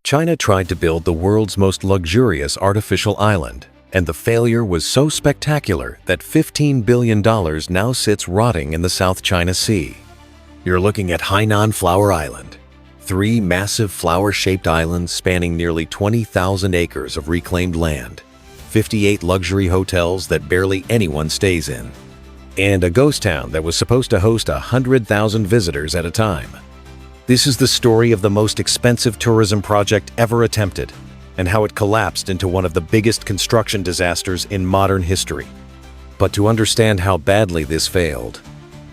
China tried to build the world's most luxurious artificial island, and the failure was so spectacular that $15 billion now sits rotting in the South China Sea. You're looking at Hainan Flower Island, 3 massive flower-shaped islands spanning nearly 20,000 acres of reclaimed land, 58 luxury hotels that barely anyone stays in, and a ghost town that was supposed to host 100,000 visitors at a time. This is the story of the most expensive tourism project ever attempted, and how it collapsed into one of the biggest construction disasters in modern history. But to understand how badly this failed,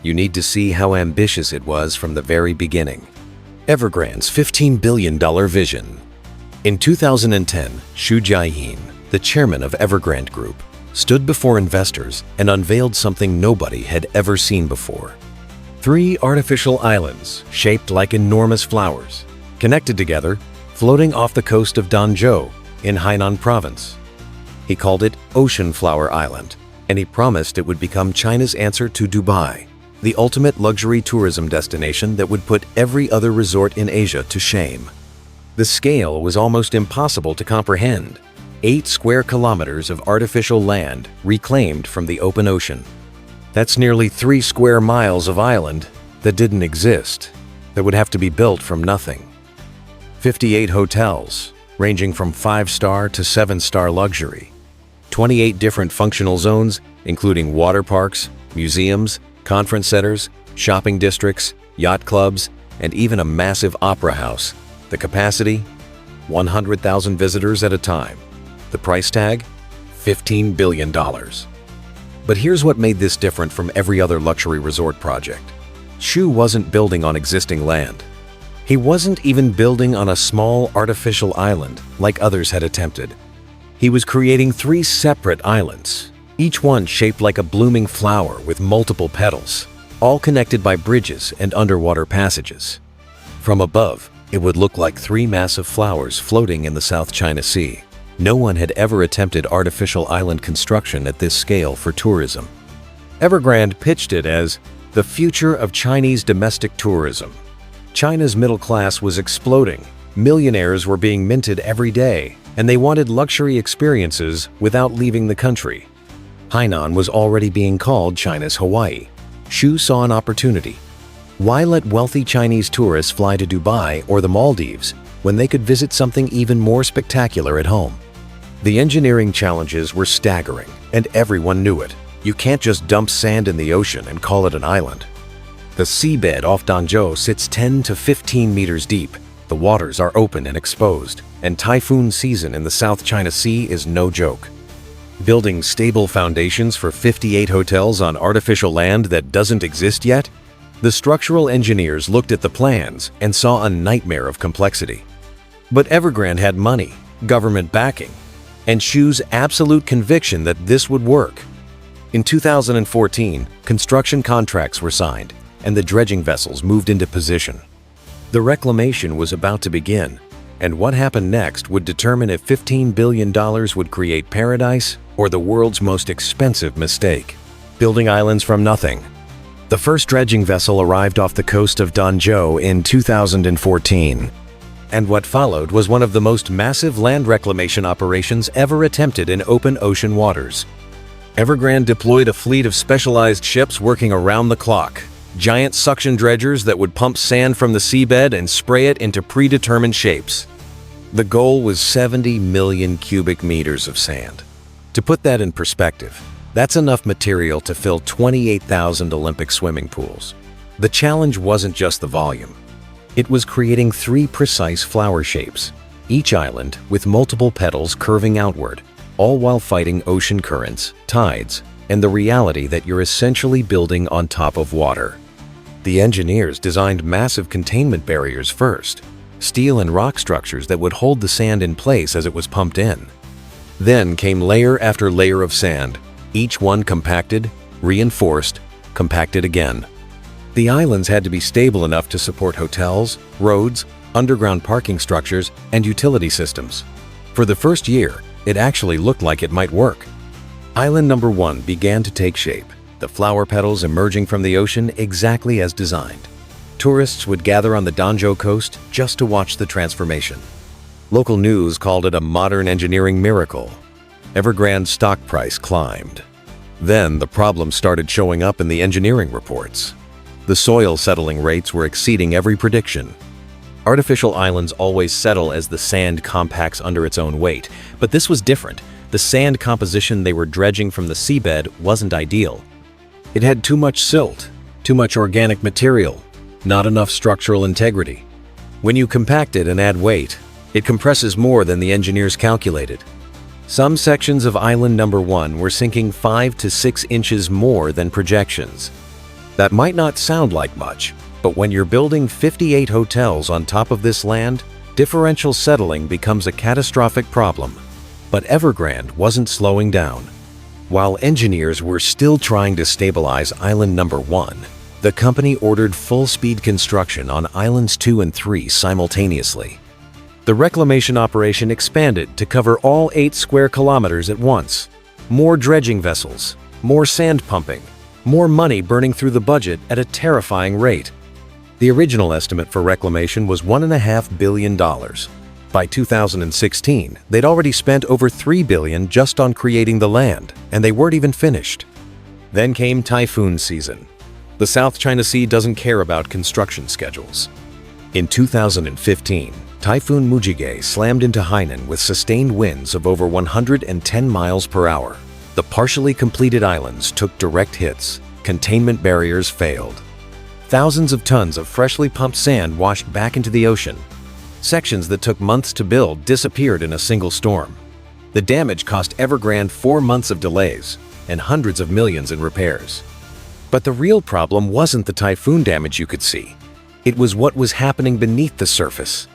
you need to see how ambitious it was from the very beginning. Evergrande's $15 billion vision. In 2010, Xu Jiayin, the chairman of Evergrande Group, stood before investors and unveiled something nobody had ever seen before. 3 artificial islands shaped like enormous flowers, connected together, floating off the coast of Danzhou in Hainan province. He called it Ocean Flower Island, and he promised it would become China's answer to Dubai, the ultimate luxury tourism destination that would put every other resort in Asia to shame. The scale was almost impossible to comprehend. 8 square kilometers of artificial land reclaimed from the open ocean. That's nearly 3 square miles of island that didn't exist, that would have to be built from nothing. 58 hotels, ranging from 5-star to 7-star luxury. 28 different functional zones, including water parks, museums, conference centers, shopping districts, yacht clubs, and even a massive opera house. The capacity? 100,000 visitors at a time. The price tag? $15 billion. But here's what made this different from every other luxury resort project. Xu wasn't building on existing land. He wasn't even building on a small artificial island like others had attempted. He was creating 3 separate islands, each one shaped like a blooming flower with multiple petals, all connected by bridges and underwater passages. From above, it would look like 3 massive flowers floating in the South China Sea. No one had ever attempted artificial island construction at this scale for tourism. Evergrande pitched it as the future of Chinese domestic tourism. China's middle class was exploding, millionaires were being minted every day, and they wanted luxury experiences without leaving the country. Hainan was already being called China's Hawaii. Xu saw an opportunity. Why let wealthy Chinese tourists fly to Dubai or the Maldives when they could visit something even more spectacular at home? The engineering challenges were staggering, and everyone knew it. You can't just dump sand in the ocean and call it an island. The seabed off Danzhou sits 10 to 15 meters deep. The waters are open and exposed, and typhoon season in the South China Sea is no joke. Building stable foundations for 58 hotels on artificial land that doesn't exist yet? The structural engineers looked at the plans and saw a nightmare of complexity. But Evergrande had money, government backing, and Xu's absolute conviction that this would work. In 2014, construction contracts were signed, and the dredging vessels moved into position. The reclamation was about to begin, and what happened next would determine if $15 billion would create paradise or the world's most expensive mistake, building islands from nothing. The first dredging vessel arrived off the coast of Danzhou in 2014. And what followed was one of the most massive land reclamation operations ever attempted in open ocean waters. Evergrande deployed a fleet of specialized ships working around the clock, giant suction dredgers that would pump sand from the seabed and spray it into predetermined shapes. The goal was 70 million cubic meters of sand. To put that in perspective, that's enough material to fill 28,000 Olympic swimming pools. The challenge wasn't just the volume. It was creating 3 precise flower shapes, each island with multiple petals curving outward, all while fighting ocean currents, tides, and the reality that you're essentially building on top of water. The engineers designed massive containment barriers first, steel and rock structures that would hold the sand in place as it was pumped in. Then came layer after layer of sand, each one compacted, reinforced, compacted again. The islands had to be stable enough to support hotels, roads, underground parking structures, and utility systems. For the first year, it actually looked like it might work. Island number 1 began to take shape, the flower petals emerging from the ocean exactly as designed. Tourists would gather on the Danzhou coast just to watch the transformation. Local news called it a modern engineering miracle. Evergrande's stock price climbed. Then the problems started showing up in the engineering reports. The soil settling rates were exceeding every prediction. Artificial islands always settle as the sand compacts under its own weight, but this was different. The sand composition they were dredging from the seabed wasn't ideal. It had too much silt, too much organic material, not enough structural integrity. When you compact it and add weight, it compresses more than the engineers calculated. Some sections of island number 1 were sinking 5 to 6 inches more than projections. That might not sound like much, but when you're building 58 hotels on top of this land, differential settling becomes a catastrophic problem. But Evergrande wasn't slowing down. While engineers were still trying to stabilize island number 1, the company ordered full-speed construction on islands 2 and 3 simultaneously. The reclamation operation expanded to cover all 8 square kilometers at once. More dredging vessels, more sand pumping, more money burning through the budget at a terrifying rate. The original estimate for reclamation was $1.5 billion. By 2016, they'd already spent over $3 billion just on creating the land, and they weren't even finished. Then came typhoon season. The South China Sea doesn't care about construction schedules. In 2015, Typhoon Mujige slammed into Hainan with sustained winds of over 110 miles per hour. The partially completed islands took direct hits. Containment barriers failed. Thousands of tons of freshly pumped sand washed back into the ocean. Sections that took months to build disappeared in a single storm. The damage cost Evergrande 4 months of delays and hundreds of millions in repairs. But the real problem wasn't the typhoon damage you could see. It was what was happening beneath the surface.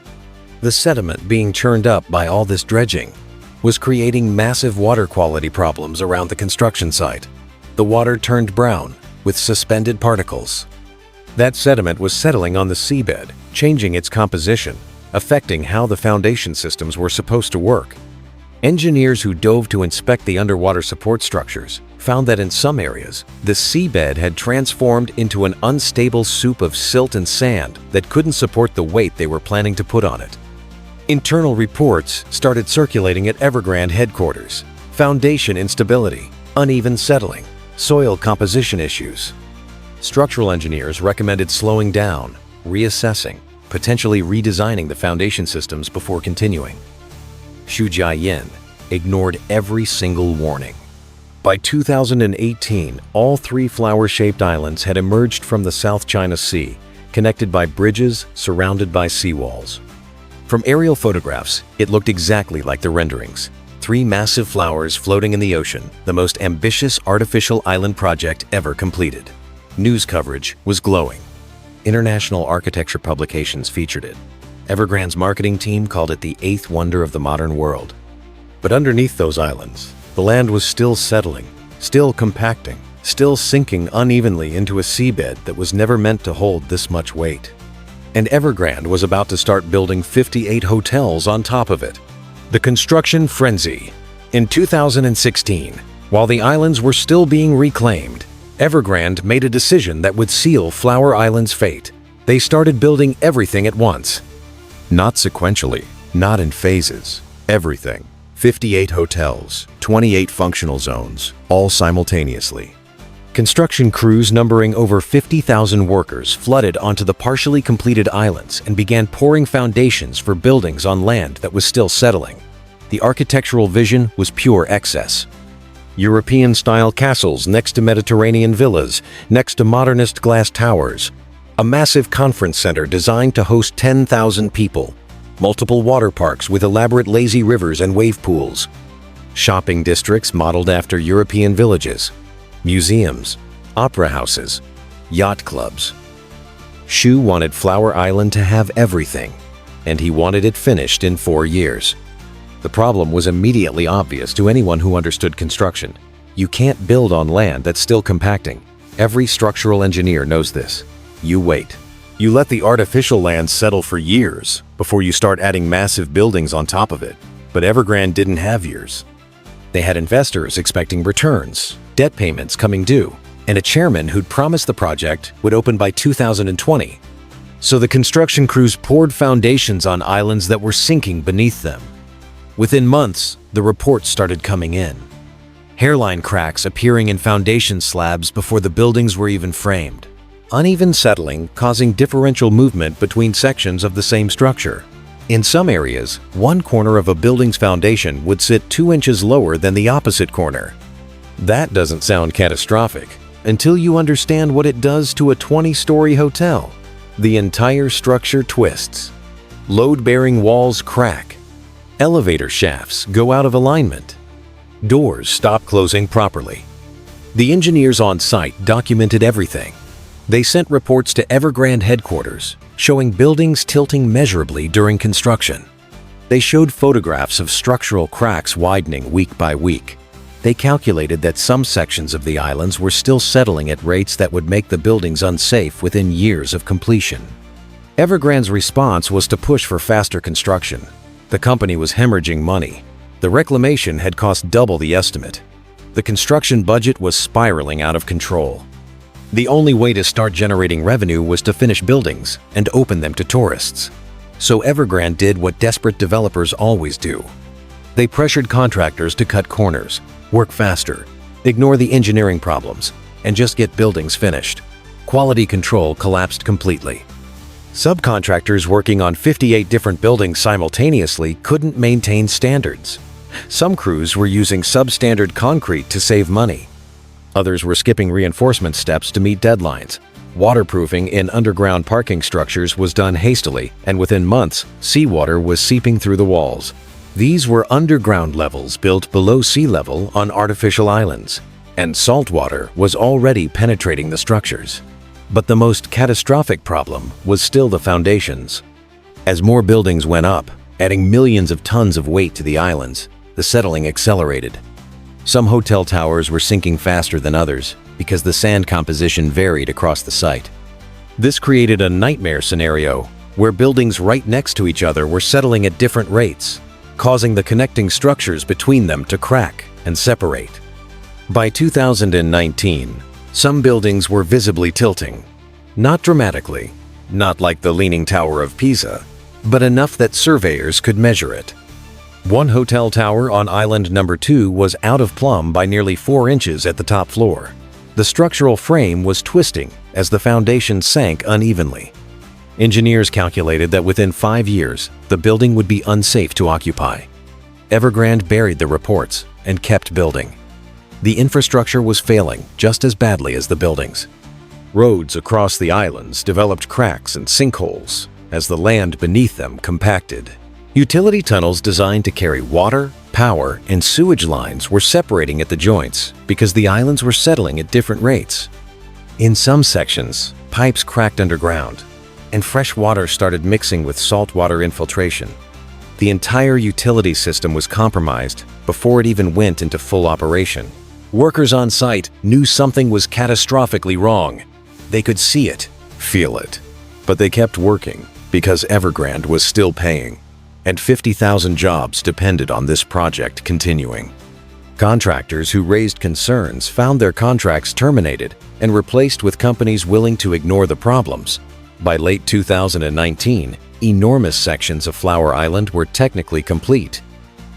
The sediment being churned up by all this dredging was creating massive water quality problems around the construction site. The water turned brown with suspended particles. That sediment was settling on the seabed, changing its composition, affecting how the foundation systems were supposed to work. Engineers who dove to inspect the underwater support structures found that in some areas, the seabed had transformed into an unstable soup of silt and sand that couldn't support the weight they were planning to put on it. Internal reports started circulating at Evergrande headquarters. Foundation instability, uneven settling, soil composition issues. Structural engineers recommended slowing down, reassessing, potentially redesigning the foundation systems before continuing. Xu Jiayin ignored every single warning. By 2018, all 3 flower-shaped islands had emerged from the South China Sea, connected by bridges surrounded by seawalls. From aerial photographs, it looked exactly like the renderings. 3 massive flowers floating in the ocean, the most ambitious artificial island project ever completed. News coverage was glowing. International architecture publications featured it. Evergrande's marketing team called it the 8th wonder of the modern world. But underneath those islands, the land was still settling, still compacting, still sinking unevenly into a seabed that was never meant to hold this much weight. And Evergrande was about to start building 58 hotels on top of it. The construction frenzy. In 2016, while the islands were still being reclaimed, Evergrande made a decision that would seal Flower Island's fate. They started building everything at once. Not sequentially, not in phases. Everything. 58 hotels, 28 functional zones, all simultaneously. Construction crews numbering over 50,000 workers flooded onto the partially completed islands and began pouring foundations for buildings on land that was still settling. The architectural vision was pure excess. European-style castles next to Mediterranean villas, next to modernist glass towers. A massive conference center designed to host 10,000 people. Multiple water parks with elaborate lazy rivers and wave pools. Shopping districts modeled after European villages. Museums, opera houses, yacht clubs. Xu wanted Flower Island to have everything, and he wanted it finished in 4 years. The problem was immediately obvious to anyone who understood construction. You can't build on land that's still compacting. Every structural engineer knows this. You wait. You let the artificial land settle for years before you start adding massive buildings on top of it. But Evergrande didn't have years. They had investors expecting returns, debt payments coming due, and a chairman who'd promised the project would open by 2020. So the construction crews poured foundations on islands that were sinking beneath them. Within months, the reports started coming in. Hairline cracks appearing in foundation slabs before the buildings were even framed. Uneven settling causing differential movement between sections of the same structure. In some areas, one corner of a building's foundation would sit 2 inches lower than the opposite corner. That doesn't sound catastrophic until you understand what it does to a 20-story hotel. The entire structure twists. Load-bearing walls crack. Elevator shafts go out of alignment. Doors stop closing properly. The engineers on site documented everything. They sent reports to Evergrande headquarters, showing buildings tilting measurably during construction. They showed photographs of structural cracks widening week by week. They calculated that some sections of the islands were still settling at rates that would make the buildings unsafe within years of completion. Evergrande's response was to push for faster construction. The company was hemorrhaging money. The reclamation had cost double the estimate. The construction budget was spiraling out of control. The only way to start generating revenue was to finish buildings and open them to tourists. So Evergrande did what desperate developers always do. They pressured contractors to cut corners, work faster, ignore the engineering problems, and just get buildings finished. Quality control collapsed completely. Subcontractors working on 58 different buildings simultaneously couldn't maintain standards. Some crews were using substandard concrete to save money. Others were skipping reinforcement steps to meet deadlines. Waterproofing in underground parking structures was done hastily, and within months, seawater was seeping through the walls. These were underground levels built below sea level on artificial islands, and salt water was already penetrating the structures. But the most catastrophic problem was still the foundations. As more buildings went up, adding millions of tons of weight to the islands, the settling accelerated. Some hotel towers were sinking faster than others because the sand composition varied across the site. This created a nightmare scenario where buildings right next to each other were settling at different rates, causing the connecting structures between them to crack and separate. By 2019, some buildings were visibly tilting. Not dramatically, not like the Leaning Tower of Pisa, but enough that surveyors could measure it. One hotel tower on island number 2 was out of plumb by nearly 4 inches at the top floor. The structural frame was twisting as the foundation sank unevenly. Engineers calculated that within 5 years, the building would be unsafe to occupy. Evergrande buried the reports and kept building. The infrastructure was failing just as badly as the buildings. Roads across the islands developed cracks and sinkholes as the land beneath them compacted. Utility tunnels designed to carry water, power, and sewage lines were separating at the joints because the islands were settling at different rates. In some sections, pipes cracked underground, and fresh water started mixing with saltwater infiltration. The entire utility system was compromised before it even went into full operation. Workers on site knew something was catastrophically wrong. They could see it, feel it, but they kept working because Evergrande was still paying, and 50,000 jobs depended on this project continuing. Contractors who raised concerns found their contracts terminated and replaced with companies willing to ignore the problems. By late 2019, enormous sections of Flower Island were technically complete.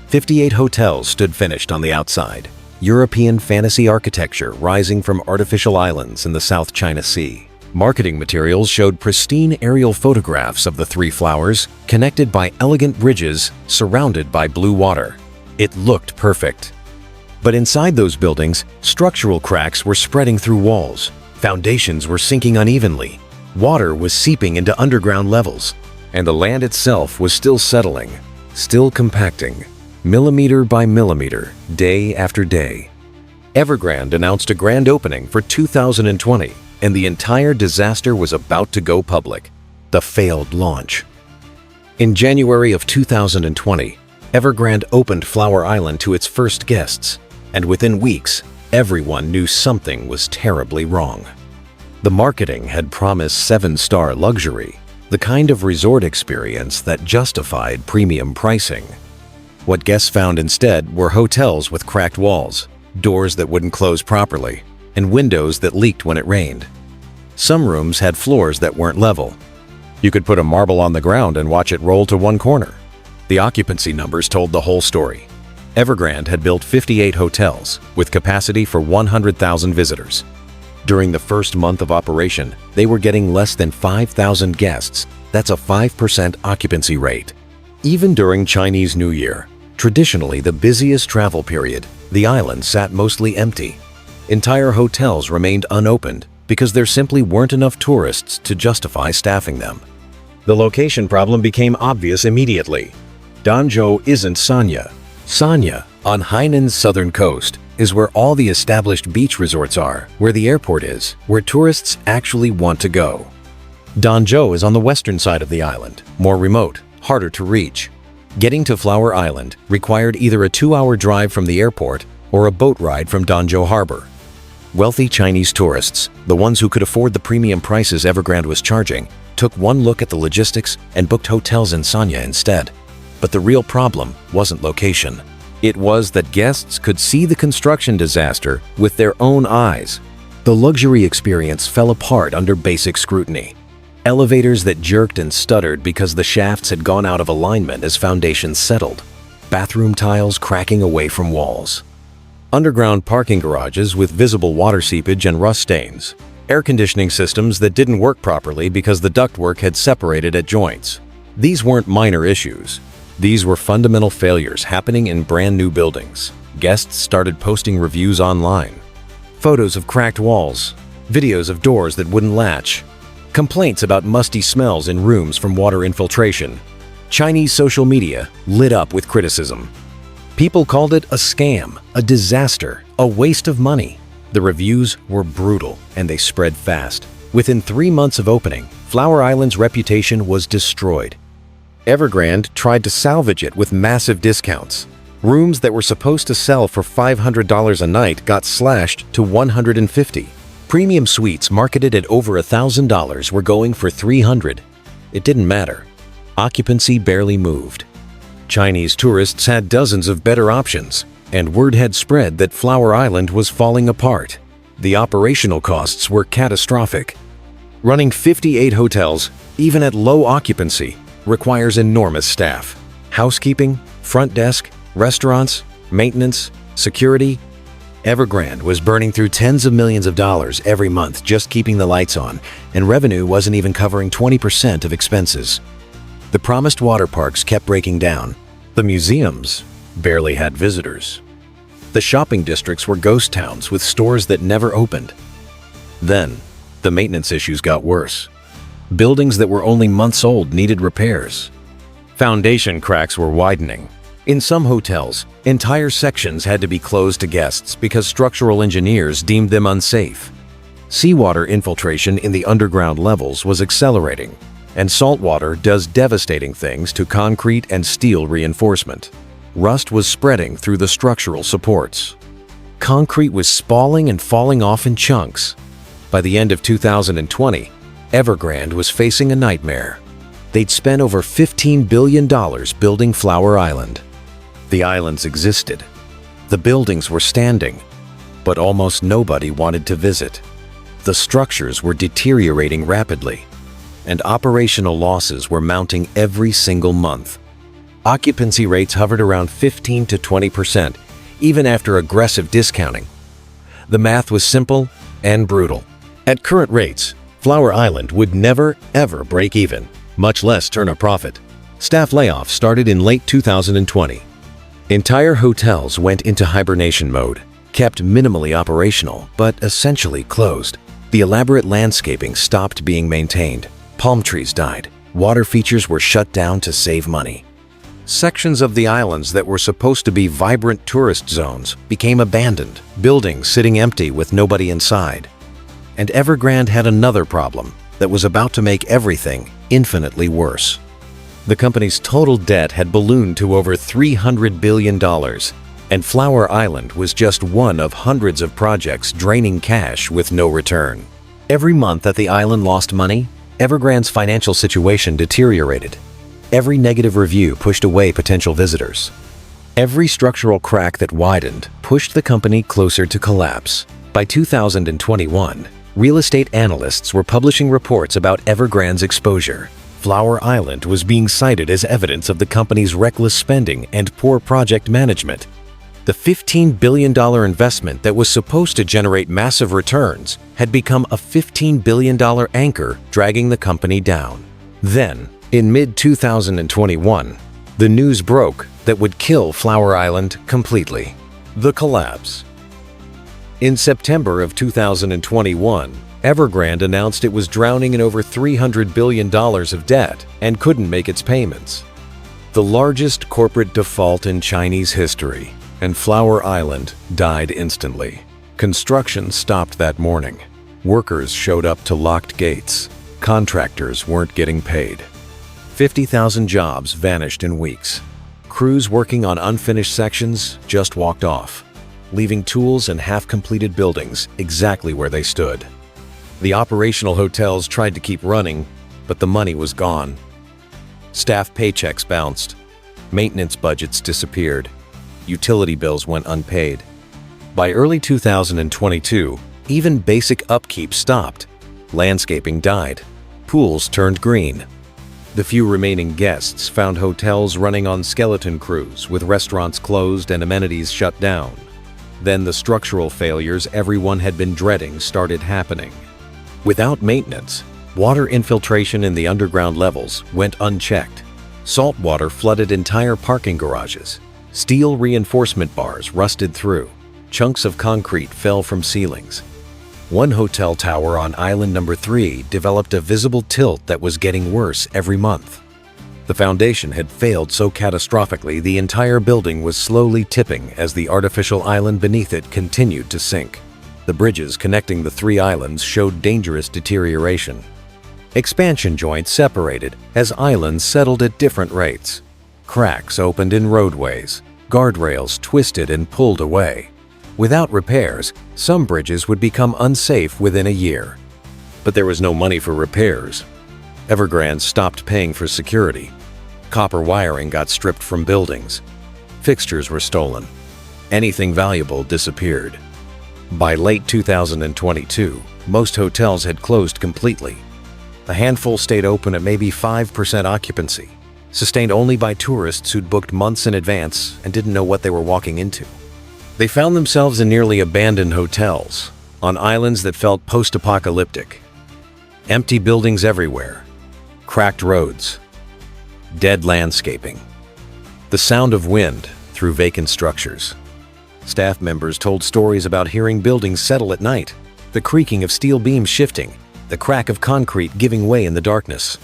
58 hotels stood finished on the outside, European fantasy architecture rising from artificial islands in the South China Sea. Marketing materials showed pristine aerial photographs of the 3 flowers, connected by elegant bridges surrounded by blue water. It looked perfect. But inside those buildings, structural cracks were spreading through walls. Foundations were sinking unevenly. Water was seeping into underground levels, and the land itself was still settling, still compacting, millimeter by millimeter, day after day. Evergrande announced a grand opening for 2020, and the entire disaster was about to go public, the failed launch. In January of 2020, Evergrande opened Flower Island to its first guests, and within weeks, everyone knew something was terribly wrong. The marketing had promised 7-star luxury, the kind of resort experience that justified premium pricing. What guests found instead were hotels with cracked walls, doors that wouldn't close properly, and windows that leaked when it rained. Some rooms had floors that weren't level. You could put a marble on the ground and watch it roll to one corner. The occupancy numbers told the whole story. Evergrande had built 58 hotels with capacity for 100,000 visitors. During the first month of operation, they were getting less than 5,000 guests. That's a 5% occupancy rate. Even during Chinese New Year, traditionally the busiest travel period, the island sat mostly empty. Entire hotels remained unopened because there simply weren't enough tourists to justify staffing them. The location problem became obvious immediately. Danzhou isn't Sanya. Sanya, on Hainan's southern coast, is where all the established beach resorts are, where the airport is, where tourists actually want to go. Danzhou is on the western side of the island, more remote, harder to reach. Getting to Flower Island required either a 2-hour drive from the airport or a boat ride from Danzhou Harbor. Wealthy Chinese tourists, the ones who could afford the premium prices Evergrande was charging, took one look at the logistics and booked hotels in Sanya instead. But the real problem wasn't location. It was that guests could see the construction disaster with their own eyes. The luxury experience fell apart under basic scrutiny. Elevators that jerked and stuttered because the shafts had gone out of alignment as foundations settled. Bathroom tiles cracking away from walls. Underground parking garages with visible water seepage and rust stains. Air conditioning systems that didn't work properly because the ductwork had separated at joints. These weren't minor issues. These were fundamental failures happening in brand new buildings. Guests started posting reviews online. Photos of cracked walls, videos of doors that wouldn't latch, complaints about musty smells in rooms from water infiltration. Chinese social media lit up with criticism. People called it a scam, a disaster, a waste of money. The reviews were brutal and they spread fast. Within 3 months of opening, Flower Island's reputation was destroyed. Evergrande tried to salvage it with massive discounts. Rooms that were supposed to sell for $500 a night got slashed to $150. Premium suites marketed at over $1,000 were going for $300. It didn't matter. Occupancy barely moved. Chinese tourists had dozens of better options, and word had spread that Flower Island was falling apart. The operational costs were catastrophic. Running 58 hotels, even at low occupancy, requires enormous staff. Housekeeping, front desk, restaurants, maintenance, security. Evergrande was burning through tens of millions of dollars every month just keeping the lights on, and revenue wasn't even covering 20% of expenses. The promised water parks kept breaking down. The museums barely had visitors. The shopping districts were ghost towns with stores that never opened. Then, the maintenance issues got worse. Buildings that were only months old needed repairs. Foundation cracks were widening. In some hotels, entire sections had to be closed to guests because structural engineers deemed them unsafe. Seawater infiltration in the underground levels was accelerating, and saltwater does devastating things to concrete and steel reinforcement. Rust was spreading through the structural supports. Concrete was spalling and falling off in chunks. By the end of 2020, Evergrande was facing a nightmare. They'd spent over $15 billion building Flower Island. The islands existed. The buildings were standing, but almost nobody wanted to visit. The structures were deteriorating rapidly, and operational losses were mounting every single month. Occupancy rates hovered around 15 to 20%, even after aggressive discounting. The math was simple and brutal. At current rates, Flower Island would never, ever break even, much less turn a profit. Staff layoffs started in late 2020. Entire hotels went into hibernation mode, kept minimally operational, but essentially closed. The elaborate landscaping stopped being maintained. Palm trees died. Water features were shut down to save money. Sections of the islands that were supposed to be vibrant tourist zones became abandoned, buildings sitting empty with nobody inside. And Evergrande had another problem that was about to make everything infinitely worse. The company's total debt had ballooned to over $300 billion, and Flower Island was just one of hundreds of projects draining cash with no return. Every month that the island lost money, Evergrande's financial situation deteriorated. Every negative review pushed away potential visitors. Every structural crack that widened pushed the company closer to collapse. By 2021, real estate analysts were publishing reports about Evergrande's exposure. Flower Island was being cited as evidence of the company's reckless spending and poor project management. The $15 billion investment that was supposed to generate massive returns had become a $15 billion anchor dragging the company down. Then, in mid-2021, the news broke that would kill Flower Island completely. The collapse. In September of 2021, Evergrande announced it was drowning in over $300 billion of debt and couldn't make its payments. The largest corporate default in Chinese history, and Flower Island died instantly. Construction stopped that morning. Workers showed up to locked gates. Contractors weren't getting paid. 50,000 jobs vanished in weeks. Crews working on unfinished sections just walked off, leaving tools and half-completed buildings exactly where they stood. The operational hotels tried to keep running, but the money was gone. Staff paychecks bounced. Maintenance budgets disappeared. Utility bills went unpaid. By early 2022, even basic upkeep stopped. Landscaping died. Pools turned green. The few remaining guests found hotels running on skeleton crews with restaurants closed and amenities shut down. Then the structural failures everyone had been dreading started happening. Without maintenance, water infiltration in the underground levels went unchecked. Salt water flooded entire parking garages. Steel reinforcement bars rusted through. Chunks of concrete fell from ceilings. One hotel tower on island number 3 developed a visible tilt that was getting worse every month. The foundation had failed so catastrophically the entire building was slowly tipping as the artificial island beneath it continued to sink. The bridges connecting the 3 islands showed dangerous deterioration. Expansion joints separated as islands settled at different rates. Cracks opened in roadways. Guardrails twisted and pulled away. Without repairs, some bridges would become unsafe within a year. But there was no money for repairs. Evergrande stopped paying for security. Copper wiring got stripped from buildings. Fixtures were stolen. Anything valuable disappeared. By late 2022, most hotels had closed completely. A handful stayed open at maybe 5% occupancy, sustained only by tourists who'd booked months in advance and didn't know what they were walking into. They found themselves in nearly abandoned hotels, on islands that felt post-apocalyptic. Empty buildings everywhere, cracked roads, dead landscaping, the sound of wind through vacant structures. Staff members told stories about hearing buildings settle at night, the creaking of steel beams shifting, the crack of concrete giving way in the darkness.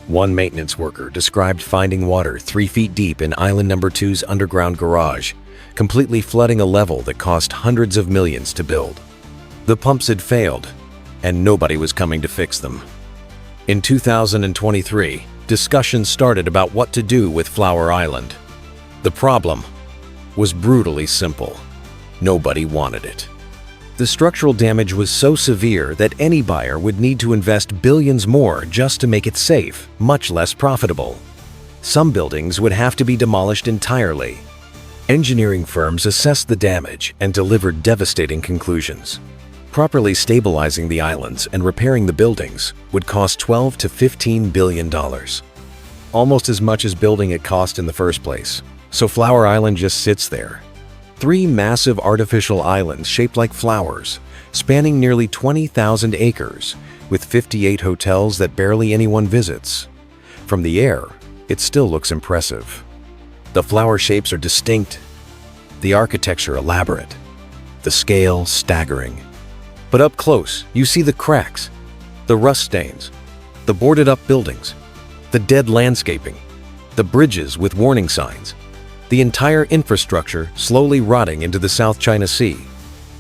One maintenance worker described finding water 3 feet deep in island number 2's underground garage, completely flooding a level that cost hundreds of millions to build. The pumps had failed, and nobody was coming to fix them. In 2023, discussions started about what to do with Flower Island. The problem was brutally simple. Nobody wanted it. The structural damage was so severe that any buyer would need to invest billions more just to make it safe, much less profitable. Some buildings would have to be demolished entirely. Engineering firms assessed the damage and delivered devastating conclusions. Properly stabilizing the islands and repairing the buildings would cost $12 to $15 billion. Almost as much as building it cost in the first place. So Flower Island just sits there. 3 massive artificial islands shaped like flowers, spanning nearly 20,000 acres, with 58 hotels that barely anyone visits. From the air, it still looks impressive. The flower shapes are distinct, the architecture elaborate, the scale staggering. But up close, you see the cracks, the rust stains, the boarded-up buildings, the dead landscaping, the bridges with warning signs, the entire infrastructure slowly rotting into the South China Sea.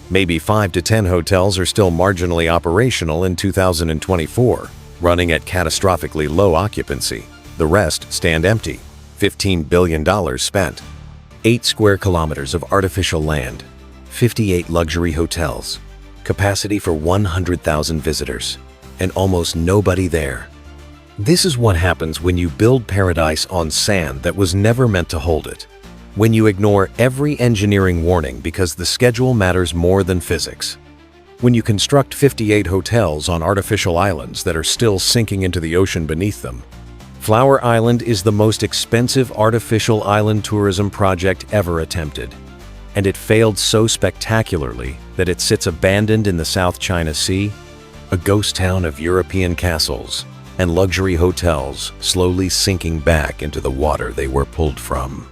Maybe 5 to 10 hotels are still marginally operational in 2024, running at catastrophically low occupancy. The rest stand empty. $15 billion spent. 8 square kilometers of artificial land. 58 luxury hotels. Capacity for 100,000 visitors. And almost nobody there. This is what happens when you build paradise on sand that was never meant to hold it. When you ignore every engineering warning because the schedule matters more than physics. When you construct 58 hotels on artificial islands that are still sinking into the ocean beneath them. Flower Island is the most expensive artificial island tourism project ever attempted, and it failed so spectacularly that it sits abandoned in the South China Sea, a ghost town of European castles and luxury hotels slowly sinking back into the water they were pulled from.